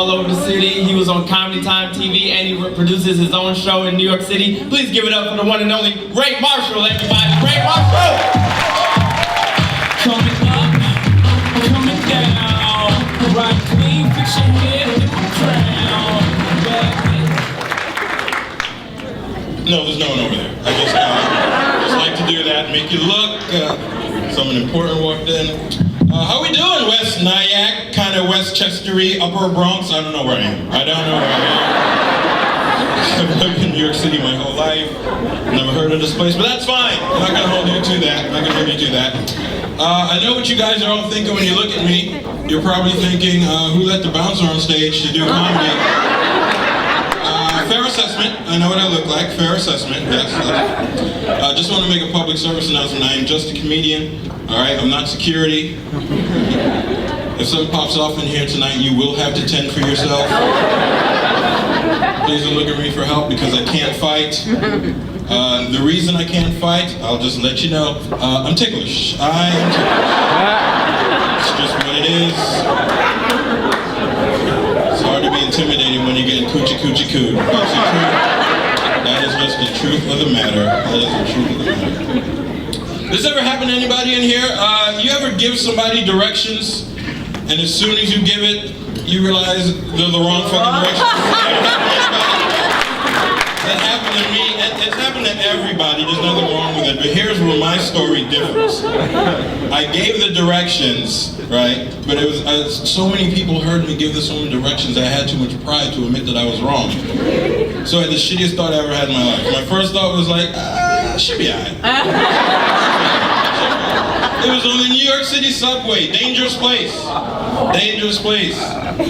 all over the city. He was on Comedy Time TV, and he produces his own show in New York City. Please give it up for the one and only Ray Marshal, everybody. Ray Marshal! Coming up, coming down, right clean, fix your head, hit the crown. No, there's no one over there. I just like to do that, make you look. Someone important walked in. How we doing, West Nyack, kind of Westchestery, Upper Bronx? I don't know where I am. I don't know where I am. I've lived in New York City my whole life. Never heard of this place, but that's fine. I'm not gonna hold you to that. I'm not gonna hold you to that. I know what you guys are all thinking when you look at me. You're probably thinking, who let the bouncer on stage to do comedy? Fair assessment. I know what I look like. Fair assessment. Yes. I just want to make a public service announcement. I am just a comedian. All right. I'm not security. If something pops off in here tonight, you will have to tend for yourself. Please don't look at me for help because I can't fight. The reason I can't fight, I'll just let you know. I'm ticklish. I am ticklish. It's just what it is. It's hard to be intimidating when you're getting coochie coochie cooed. That is just the truth of the matter. That is the truth of the matter. Does this ever happen to anybody in here? You ever give somebody directions, and as soon as you give it, you realize they're the wrong fucking directions? That happened to me, and it's happened to everybody, there's nothing wrong with it, but here's where my story differs. I gave the directions, right, but it was, so many people heard me give this woman directions that I had too much pride to admit that I was wrong. So I had the shittiest thought I ever had in my life. My first thought was like, she'll be alright. It was on the New York City subway, dangerous place. Dangerous place.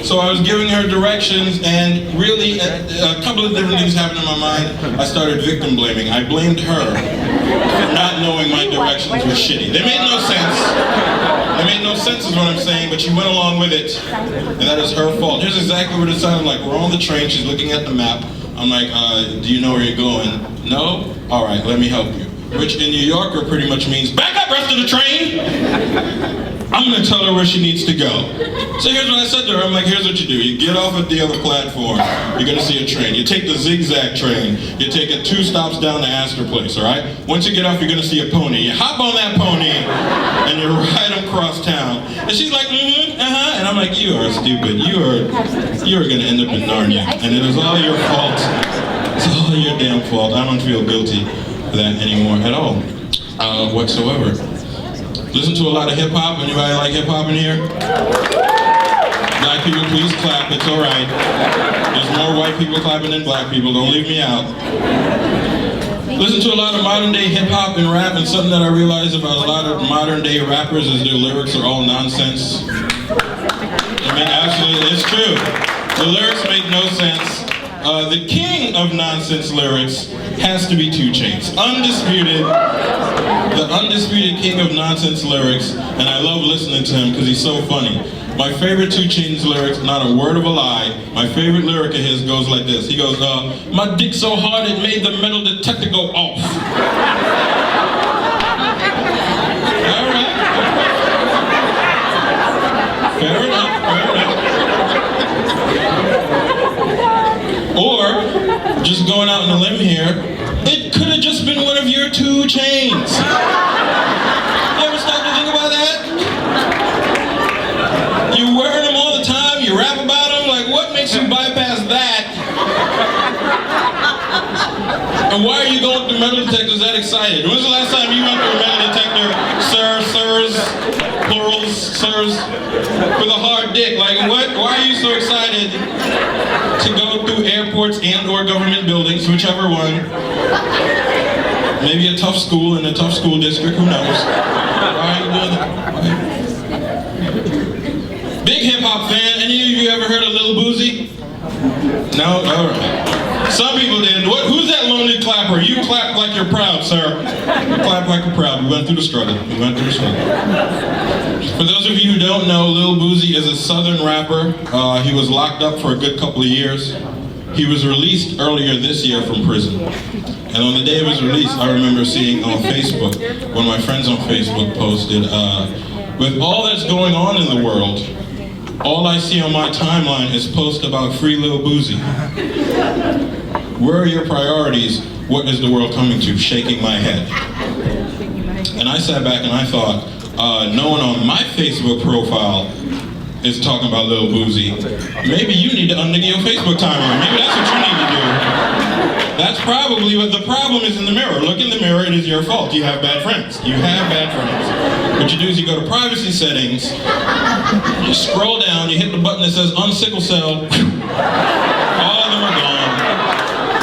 So I was giving her directions, and really a couple of different things happened in my mind. I started victim blaming. I blamed her for not knowing my directions were shitty. They made no sense. They made no sense is what I'm saying, but she went along with it, and that is her fault. Here's exactly what it sounded like. We're on the train, she's looking at the map. I'm like, do you know where you're going? No? All right, let me help you. Which in New Yorker pretty much means, back up, rest of the train! I'm gonna tell her where she needs to go. So here's what I said to her, I'm like, here's what you do. You get off at the other platform, you're gonna see a train. You take the zigzag train, you take it 2 stops down to Astor Place, all right? Once you get off, you're gonna see a pony. You hop on that pony, and you ride across town. And she's like, and I'm like, you are stupid. You are gonna end up in Narnia, and it is all your fault. It's all your damn fault. I don't feel guilty for that anymore at all, whatsoever. Listen to a lot of hip hop. Anybody like hip hop in here? Black people, please clap. It's all right. There's more white people clapping than black people. Don't leave me out. Listen to a lot of modern day hip hop and rap, and something that I realize about a lot of modern day rappers is their lyrics are all nonsense. I mean, absolutely, it's true. The lyrics make no sense. The king of nonsense lyrics has to be 2 Chainz. Undisputed. The undisputed king of nonsense lyrics, and I love listening to him because he's so funny. My favorite 2 Chainz lyrics, not a word of a lie, my favorite lyric of his goes like this. He goes, my dick so hard it made the metal detector go off. All right. Fair enough, fair enough. Or, just going out on a limb here, it could have just been one of your 2 Chainz. You ever stop to think about that? You wear them all the time, you rap about them, like what makes you bypass that? And why are you going through metal detectors that excited? When's the last time you went through a metal detector, sirs, plurals, sirs, with a hard dick? Like what? Why are you so excited to go through airports and or government buildings, whichever one? Maybe a tough school in a tough school district, who knows? Why are you doing that? Big hip hop fan, any of you ever heard of Lil Boosie? No? Alright. Some people did. Who's that lonely clapper? You clap like you're proud, sir. You clap like you're proud. We went through the struggle. We went through the struggle. For those of you who don't know, Lil Boosie is a southern rapper. He was locked up for a good couple of years. He was released earlier this year from prison. And on the day of his release, I remember seeing on Facebook, one of my friends on Facebook posted, with all that's going on in the world, all I see on my timeline is posts about free Lil Boozy. Where are your priorities? What is the world coming to? Shaking my head. And I sat back and I thought, no one on my Facebook profile is talking about Lil Boozy. Maybe you need to unnigga your Facebook timeline. Maybe that's what you need to do. That's probably what the problem is in the mirror. Look in the mirror, it is your fault. You have bad friends. You have bad friends. What you do is you go to privacy settings, you scroll down, you hit the button that says unsickle cell. All of them are gone.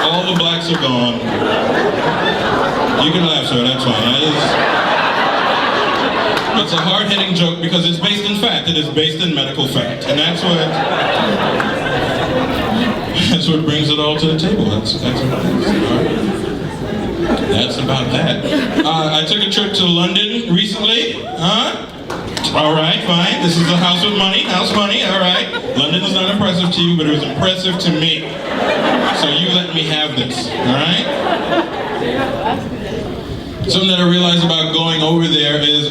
All the blacks are gone. You can laugh, sir, that's fine. It's a hard-hitting joke because it's based in fact. It is based in medical fact. And that's what brings it all to the table. That's what it is. That's about that. I took a trip to London recently. All right, fine. This is a house with money. House money, all right. London is not impressive to you, but it was impressive to me. So you let me have this, all right? Something that I realized about going over there is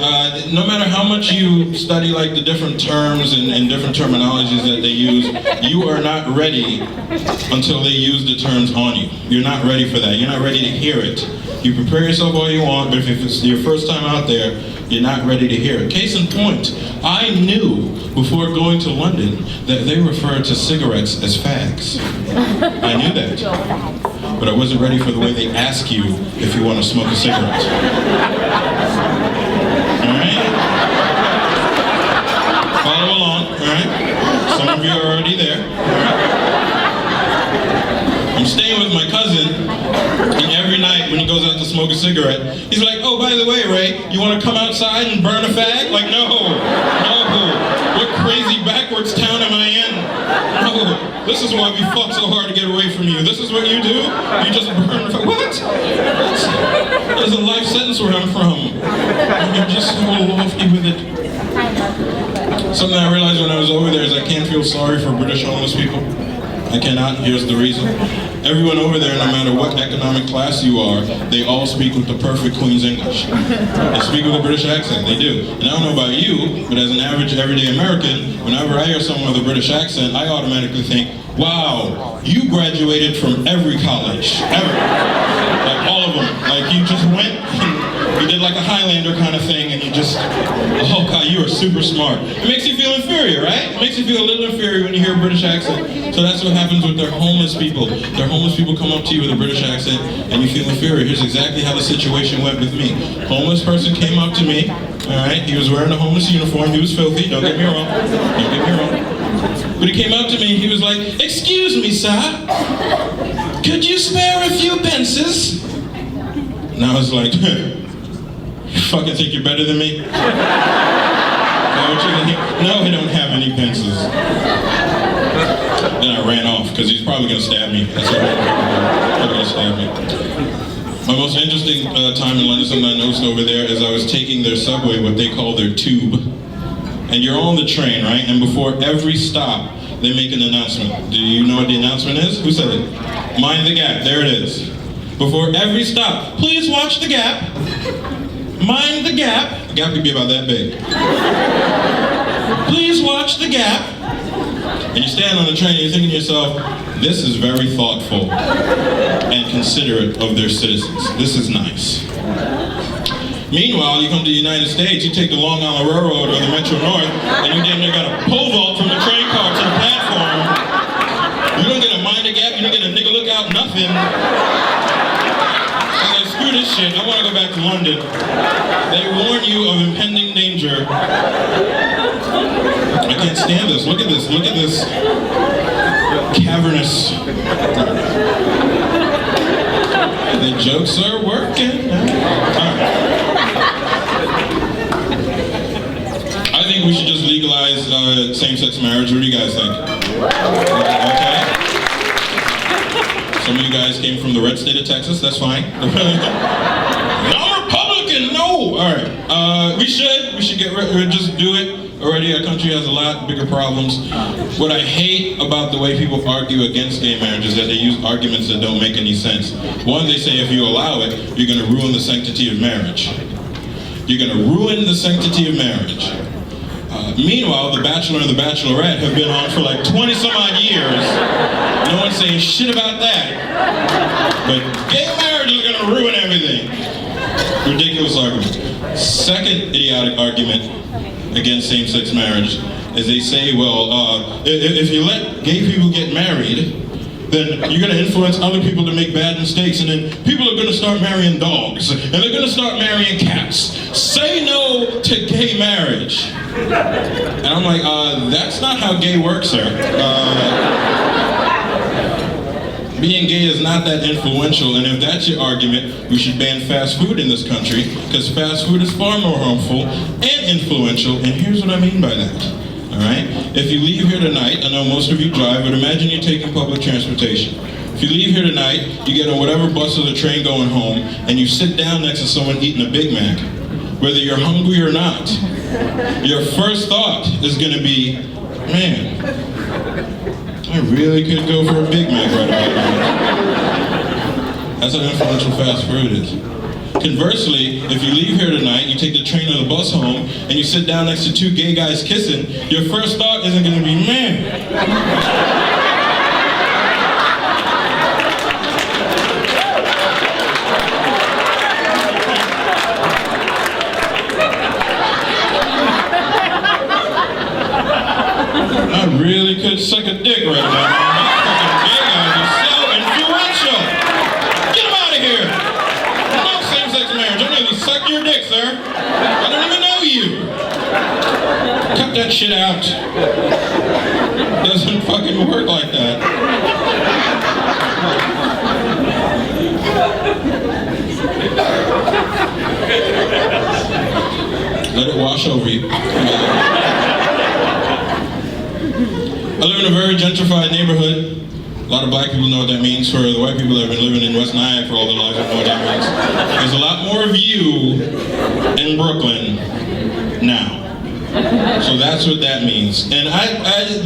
no matter how much you study like the different terms and different terminologies that they use, you are not ready until they use the terms on you. You're not ready for that. You're not ready to hear it. You prepare yourself all you want, but if it's your first time out there, you're not ready to hear it. Case in point, I knew before going to London that they referred to cigarettes as fags. I knew that. But I wasn't ready for the way they ask you if you want to smoke a cigarette. Alright? Follow along, alright? Some of you are already there. Alright? I'm staying with my cousin, and every night when he goes out to smoke a cigarette, he's like, oh, by the way, Ray, you want to come outside and burn a fag? Like, no. What crazy backwards town am I in? No. This is why we fought so hard to get away from you. This is what you do? You just burn a fag? What? That is a life sentence where I'm from. You're just so lofty with it. Something I realized when I was over there is I can't feel sorry for British homeless people. I cannot. Here's the reason. Everyone over there, no matter what economic class you are, they all speak with the perfect Queen's English. They speak with a British accent. They do. And I don't know about you, but as an average everyday American, whenever I hear someone with a British accent, I automatically think, wow, you graduated from every college, ever. Like all of them. Like you just went and you did like a Highlander kind of thing and you just, oh God, you are super smart. It makes you feel inferior, right? It makes you feel a little inferior when you hear a British accent. So that's what happens with their homeless people. Their homeless people come up to you with a British accent and you feel inferior. Here's exactly how the situation went with me. Homeless person came up to me, all right? He was wearing a homeless uniform. He was filthy, don't get me wrong. Don't get me wrong. But he came up to me, he was like, excuse me, sir, could you spare a few pences? And I was like, you fucking think you're better than me? No, I don't have any pences. Then I ran off, because he's probably going to stab me. That's what he's going to stab me. My most interesting time in London, something I noticed over there, is I was taking their subway, what they call their tube. And you're on the train, right? And before every stop, they make an announcement. Do you know what the announcement is? Who said it? Mind the gap. There it is. Before every stop, please watch the gap. Mind the gap. The gap could be about that big. Please watch the gap. And you stand on the train and you're thinking to yourself, this is very thoughtful and considerate of their citizens. This is nice. Meanwhile, you come to the United States, you take the Long Island Railroad or the Metro North, and you damn near got a pole vault from the train car to the platform. You don't get a mind the gap, you don't get a nigga look out, nothing. I'm like, screw this shit, I want to go back to London. They warn you of impending danger. I can't stand this. Look at this. Look at this cavernous. The jokes are working. I think we should just legalize same-sex marriage. What do you guys think? Okay. Some of you guys came from the red state of Texas. That's fine. No Republican. No. All right. We should get rid. Just do it. Already, our country has a lot bigger problems. What I hate about the way people argue against gay marriage is that they use arguments that don't make any sense. One, they say if you allow it, you're going to ruin the sanctity of marriage. You're going to ruin the sanctity of marriage. Meanwhile, The Bachelor and The Bachelorette have been on for like 20 some odd years. No one's saying shit about that. But gay marriage is gonna ruin everything. Ridiculous argument. Second idiotic argument against same-sex marriage is they say, well, if you let gay people get married, then you're going to influence other people to make bad mistakes, and then people are going to start marrying dogs, and they're going to start marrying cats. Say no to gay marriage. And I'm like, that's not how gay works, sir. Being gay is not that influential, and if that's your argument, we should ban fast food in this country, because fast food is far more harmful and influential, and here's what I mean by that. Alright? If you leave here tonight, I know most of you drive, but imagine you're taking public transportation. If you leave here tonight, you get on whatever bus or the train going home, and you sit down next to someone eating a Big Mac. Whether you're hungry or not, your first thought is going to be, man, I really could go for a Big Mac right about now. That's how influential fast food is. Conversely, if you leave here tonight, you take the train or the bus home, and you sit down next to two gay guys kissing, your first thought isn't going to be, man. I really could suck a dick right now. These fucking gay guys are so influential. Get them out of here. No same-sex marriage. I'm gonna suck your dick, sir. I don't even know you. Cut that shit out. Doesn't fucking work like that. Let it wash over you. I live in a very gentrified neighborhood. A lot of black people know what that means. For the white people that have been living in West Nyack for all their lives, I know what that means. There's a lot more of you in Brooklyn now. So that's what that means. And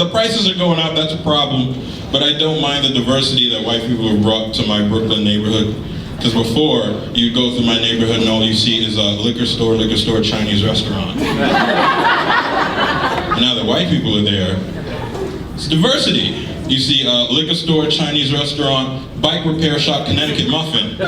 the prices are going up, that's a problem. But I don't mind the diversity that white people have brought to my Brooklyn neighborhood. Because before, you go through my neighborhood and all you see is a liquor store, Chinese restaurant. And now that white people are there, it's diversity. You see liquor store, Chinese restaurant, bike repair shop, Connecticut muffin. And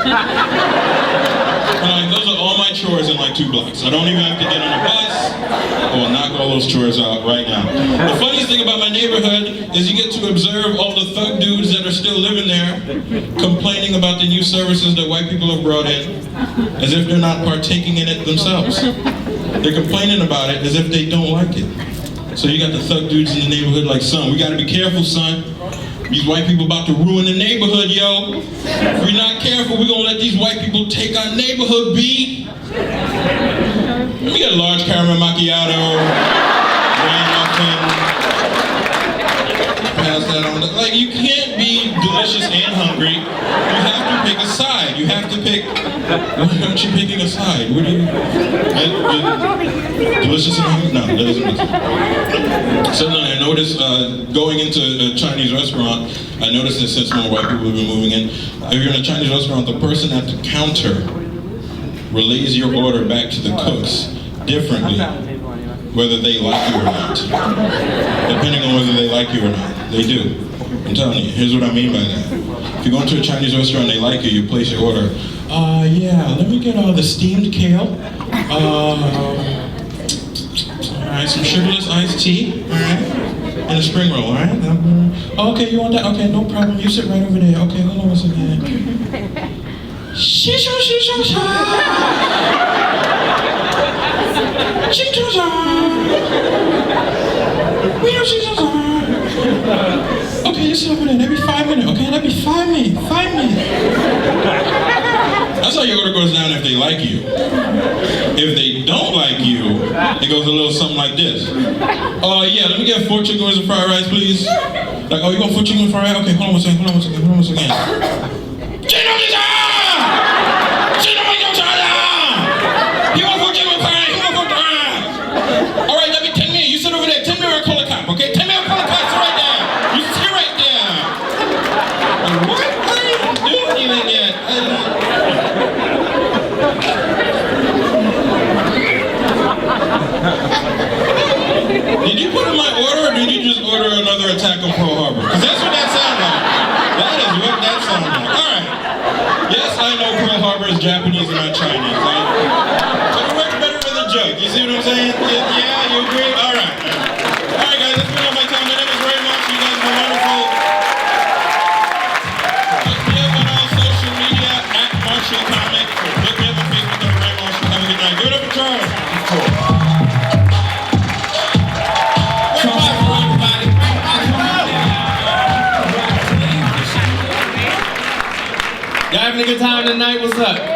like, those are all my chores in like 2 blocks. I don't even have to get on a bus. I will knock all those chores out right now. The funniest thing about my neighborhood is you get to observe all the thug dudes that are still living there complaining about the new services that white people have brought in as if they're not partaking in it themselves. They're complaining about it as if they don't like it. So you got the thug dudes in the neighborhood like, son, we gotta be careful, son. These white people about to ruin the neighborhood, yo. If we're not careful, we're gonna let these white people take our neighborhood, B. Let me get a large caramel macchiato, grain muffin. Pass that on. Like, you can't be delicious and hungry. You have to pick a side. You have to pick. Why aren't you picking a side? What do you? Delicious and hungry? No, that doesn't make sense. So I noticed going into a Chinese restaurant, I noticed that since more white people have been moving in, if you're in a Chinese restaurant, the person at the counter relays your order back to the cooks differently, whether they like you or not. Depending on whether they like you or not. They do. I'm telling you, here's what I mean by that. If you go into a Chinese restaurant and they like you place your order. Yeah, let me get the steamed kale. Alright, some sugarless iced tea, alright? And a spring roll, alright? Okay, you want that? Okay, no problem. You sit right over there. Okay, hold on a second. Shisho, shisho, sha. Shisho, sha. We don't shisho, sha. Okay, you sit over there. That'd be 5 minutes. Okay, that'd be 5 minutes. 5 minutes. That's how your order goes down if they like you. If they don't like you, it goes a little something like this. Yeah, let me get 4 chicken wings and fried rice, please. Like, you want 4 chicken and fried rice? Okay, hold on one second. You want 4 chicken and fried rice? All right, that'd be 10 minutes. You sit over there. 10 minutes, I'll call a cop, okay? 10 minutes, I'll call a cop. Sit right there. You sit right there. Like, what? I didn't even do anything yet. Yes, I know Pearl Harbor is Japanese and not Chinese. But it works better with a joke. You see what I'm saying? Yeah, you agree? All right. All right, guys, let's bring up my time. My name is Ray Marshal. You guys have been wonderful. Look me up on all social media at Marshall Comic. Look me up on Facebook at Ray Marshall. Have a good night. Give it up for Charles. Y'all having a good time tonight? What's up?